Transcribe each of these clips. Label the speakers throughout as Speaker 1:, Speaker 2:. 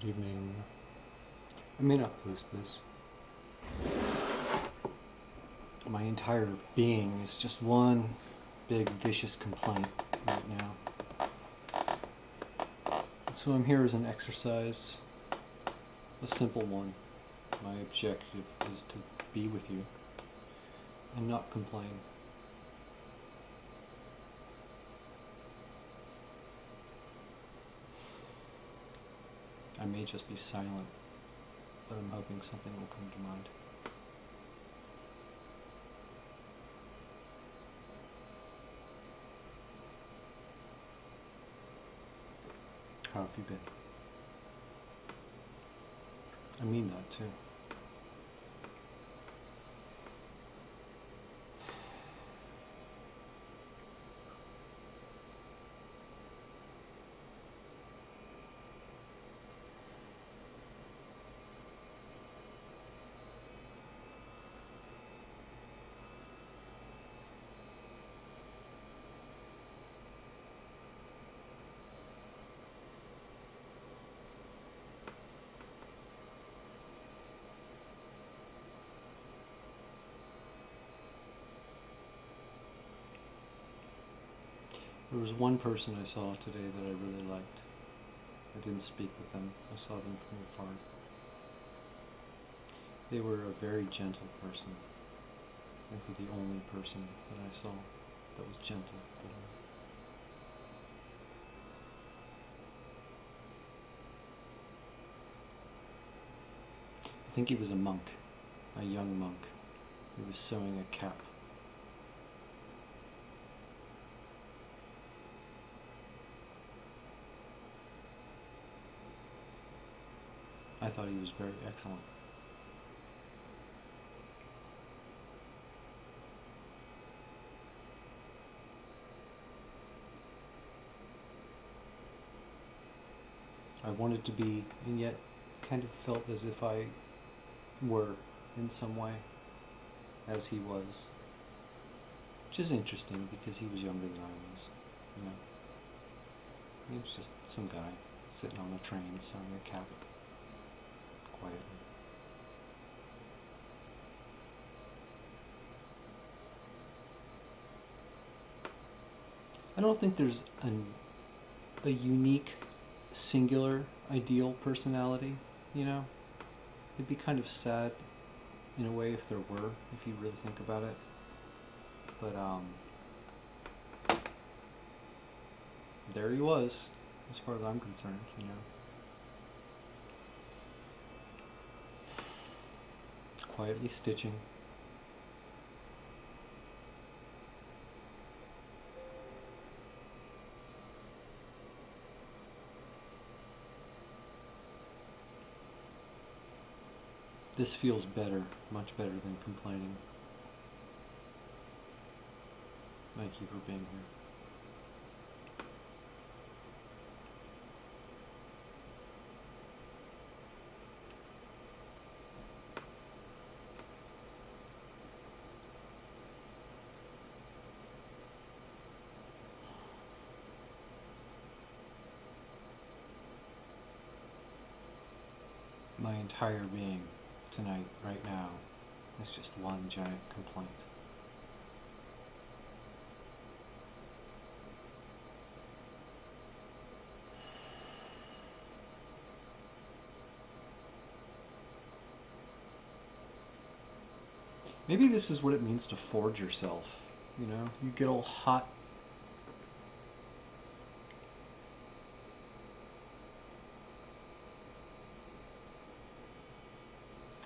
Speaker 1: Good evening. I may not post this. My entire being is just one big vicious complaint right now. And so I'm here as an exercise, a simple one. My objective is to be with you and not complain. I may just be silent, but I'm hoping something will come to mind. How have you been? I mean that too. There was one person I saw today that I really liked. I didn't speak with them. I saw them from afar. They were a very gentle person. They were the only person that I saw that was gentle. I think he was a monk, a young monk. He was sewing a cap. I thought he was very excellent. I wanted to be, and yet kind of felt as if I were in some way, as he was. Which is interesting because he was younger than I was, you know. He was just some guy sitting on a train sewing a cap quietly. I don't think there's a unique, singular, ideal personality, you know? It'd be kind of sad, in a way, if there were, if you really think about it. But, there he was, as far as I'm concerned, you know? Quietly stitching. This feels better, much better than complaining. Thank you for being here. My entire being tonight, right now, is just one giant complaint. Maybe this is what it means to forge yourself, you know? You get all hot.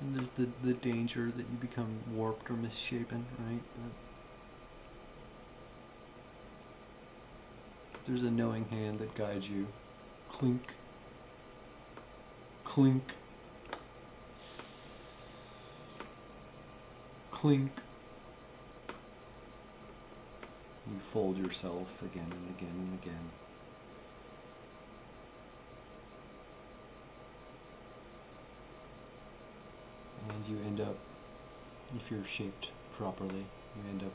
Speaker 1: And there's the danger that you become warped or misshapen, right? But there's a knowing hand that guides you. Clink. Clink. Clink. You fold yourself again and again and again. And you end up, if you're shaped properly, you end up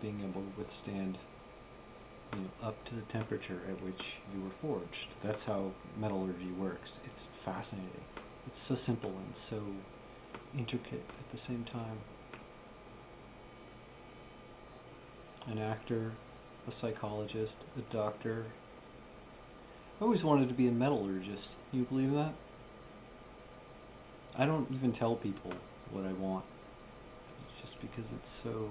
Speaker 1: being able to withstand up to the temperature at which you were forged. That's how metallurgy works. It's fascinating. It's so simple and so intricate at the same time. An actor, a psychologist, a doctor. I always wanted to be a metallurgist. You believe that? I don't even tell people what I want, just because it's so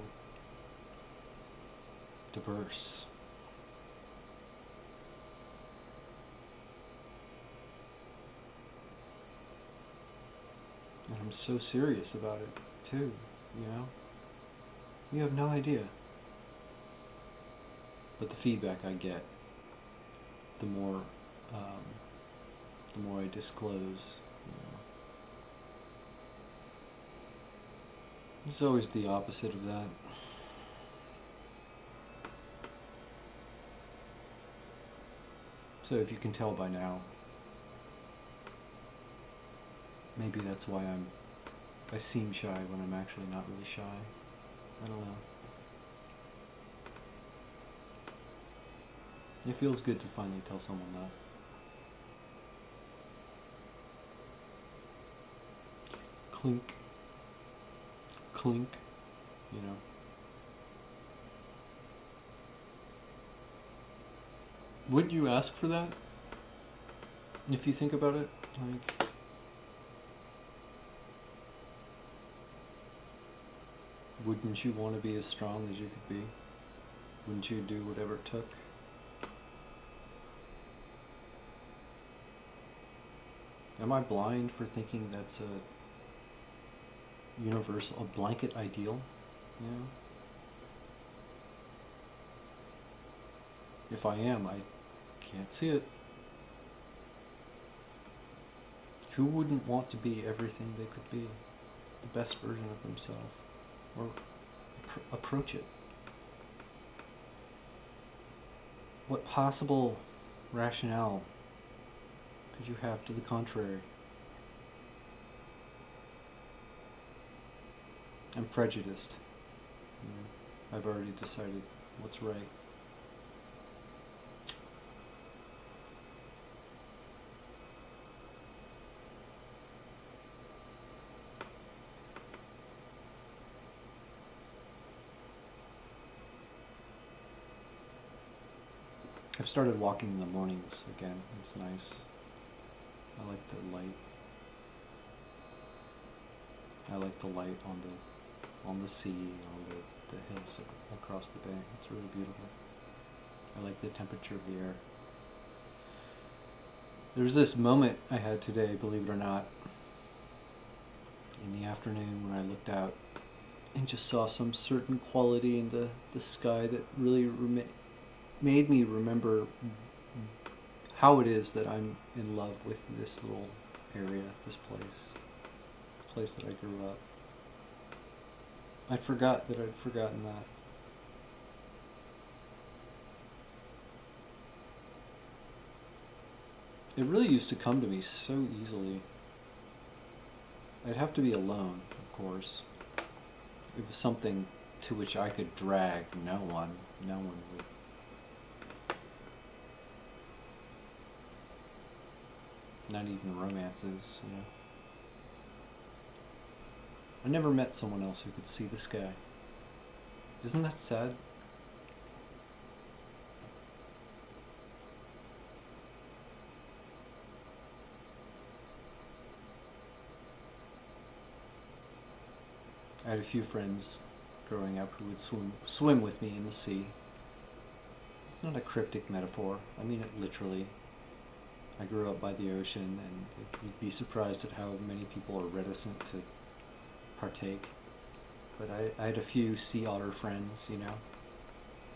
Speaker 1: diverse. And I'm so serious about it, too, you know? You have no idea. But the feedback I get, the more I disclose, it's always the opposite of that. So if you can tell by now, maybe that's why I seem shy when I'm actually not really shy. I don't know. It feels good to finally tell someone that. Clink. Clink. You know. Wouldn't you ask for that? If you think about it, like... Wouldn't you want to be as strong as you could be? Wouldn't you do whatever it took? Am I blind for thinking that's a universal, a blanket ideal? Yeah. If I am, I can't see it. Who wouldn't want to be everything they could be? The best version of themselves? Or approach it? What possible rationale could you have to the contrary? I'm prejudiced. I've already decided what's right. I've started walking in the mornings again. It's nice. I like the light. I like the light on the sea, on the hills across the bay. It's really beautiful. I like the temperature of the air. There's this moment I had today, believe it or not, in the afternoon when I looked out and just saw some certain quality in the sky that really made me remember how it is that I'm in love with this little area, this place, the place that I grew up. I forgot that I'd forgotten that. It really used to come to me so easily. I'd have to be alone, of course. It was something to which I could drag no one. No one would. Not even romances, you know. I never met someone else who could see the sky. Isn't that sad? I had a few friends growing up who would swim with me in the sea. It's not a cryptic metaphor. I mean it literally. I grew up by the ocean, and you'd be surprised at how many people are reticent to partake. But I had a few sea otter friends, you know.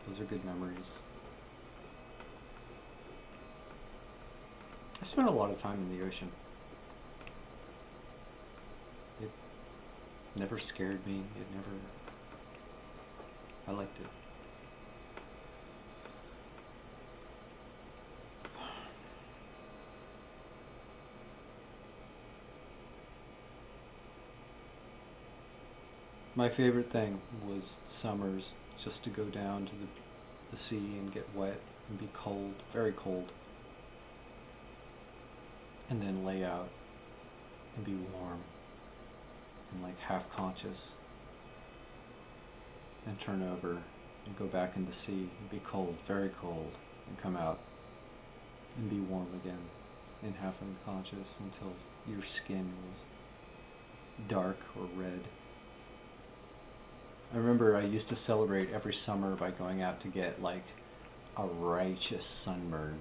Speaker 1: Those are good memories. I spent a lot of time in the ocean. It never scared me. I liked it. My favorite thing was summers, just to go down to the the sea and get wet and be cold, very cold, and then lay out and be warm and like half conscious, and turn over and go back in the sea and be cold, very cold, and come out and be warm again and half unconscious until your skin was dark or red. I remember I used to celebrate every summer by going out to get like a righteous sunburn.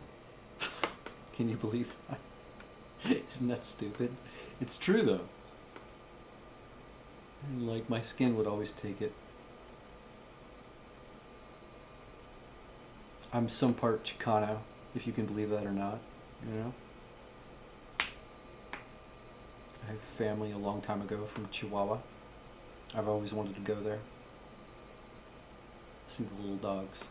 Speaker 1: Can you believe that? Isn't that stupid? It's true though. And like my skin would always take it. I'm some part Chicano, if you can believe that or not, you know? I have family a long time ago from Chihuahua. I've always wanted to go there. See the little dogs.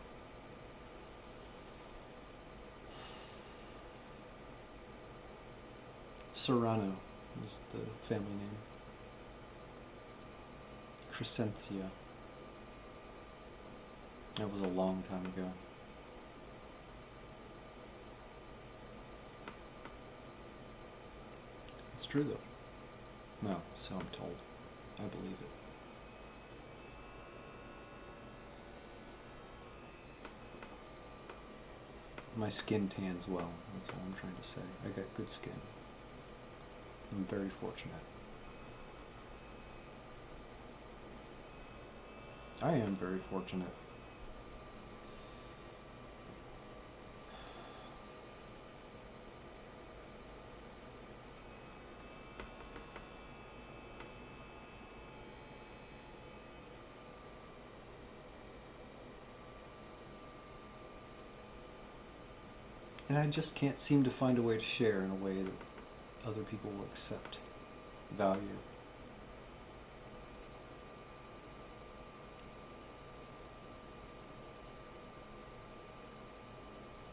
Speaker 1: Serrano was the family name. Crescentia. That was a long time ago. It's true though. No, so I'm told. I believe it. My skin tans well, that's all I'm trying to say. I got good skin. I'm very fortunate. I am very fortunate. And I just can't seem to find a way to share in a way that other people will accept, value.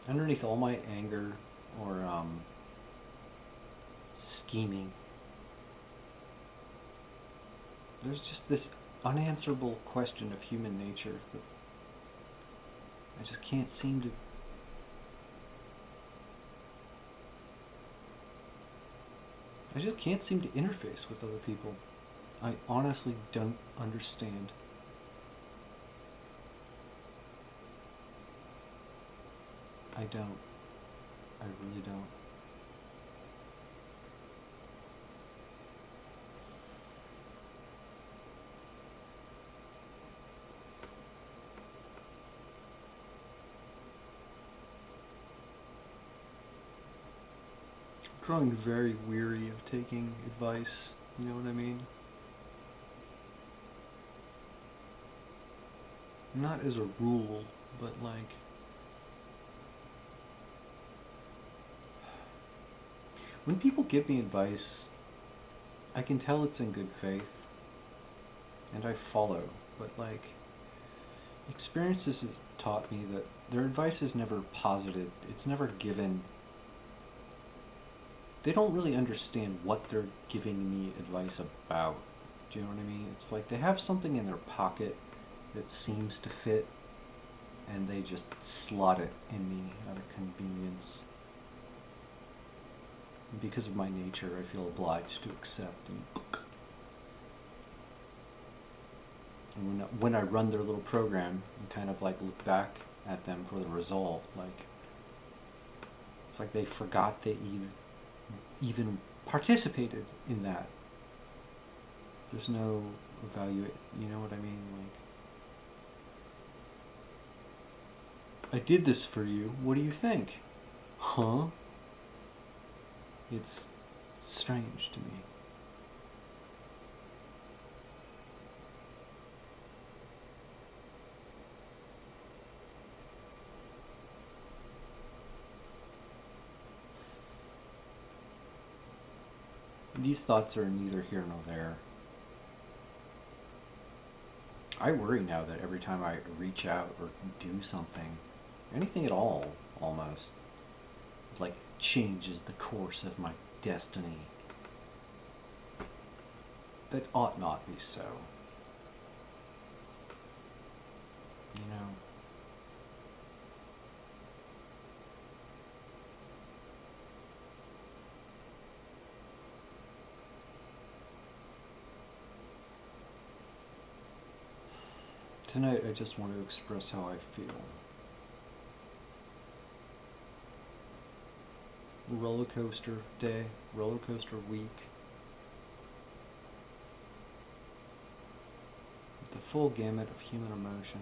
Speaker 1: Underneath all my anger or scheming, there's just this unanswerable question of human nature that I just can't seem to. I just can't seem to interface with other people. I honestly don't understand. I don't. I really don't. I'm growing very weary of taking advice, you know what I mean? Not as a rule, but like, when people give me advice, I can tell it's in good faith, and I follow, but like, experiences has taught me that their advice is never posited, it's never given. They don't really understand what they're giving me advice about. Do you know what I mean? It's like they have something in their pocket that seems to fit, and they just slot it in me out of convenience. And because of my nature, I feel obliged to accept and when I run their little program and kind of like look back at them for the result, like it's like they forgot they even participated in that. There's no value, you know what I mean? Like, I did this for you, what do you think? Huh? It's strange to me. These thoughts are neither here nor there. I worry now that every time I reach out or do something, anything at all, almost, it like changes the course of my destiny. That ought not be so. You know? Tonight I just want to express how I feel. Roller coaster day, roller coaster week. The full gamut of human emotion.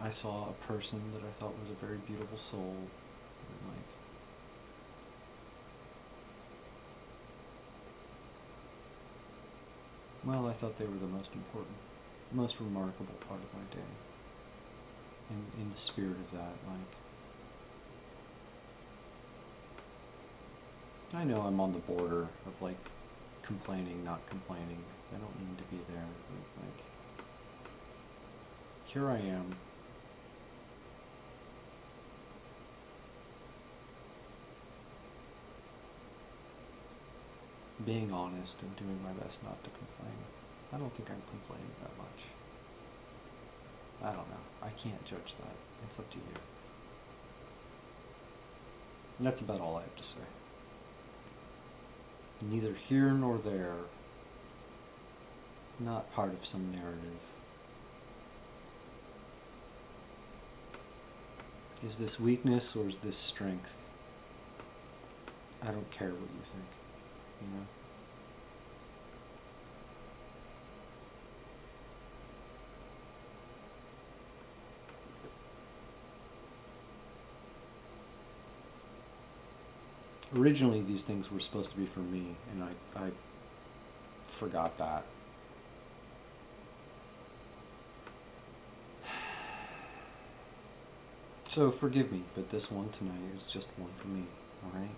Speaker 1: I saw a person that I thought was a very beautiful soul. And like, well, I thought they were the most important, most remarkable part of my day. In the spirit of that, like, I know I'm on the border of like complaining, not complaining. I don't need to be there. But like, here I am. Being honest and doing my best not to complain. I don't think I'm complaining that much. I don't know. I can't judge that. It's up to you. And that's about all I have to say. Neither here nor there. Not part of some narrative. Is this weakness or is this strength? I don't care what you think, you know? Originally, these things were supposed to be for me, and I forgot that. So forgive me, but this one tonight is just one for me, alright?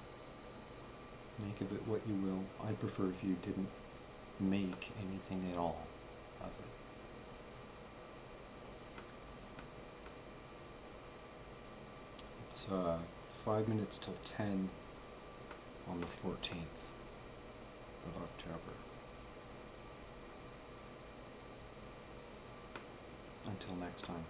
Speaker 1: Make of it what you will. I'd prefer if you didn't make anything at all of it. It's 5 minutes till 10 on the 14th of October. Until next time.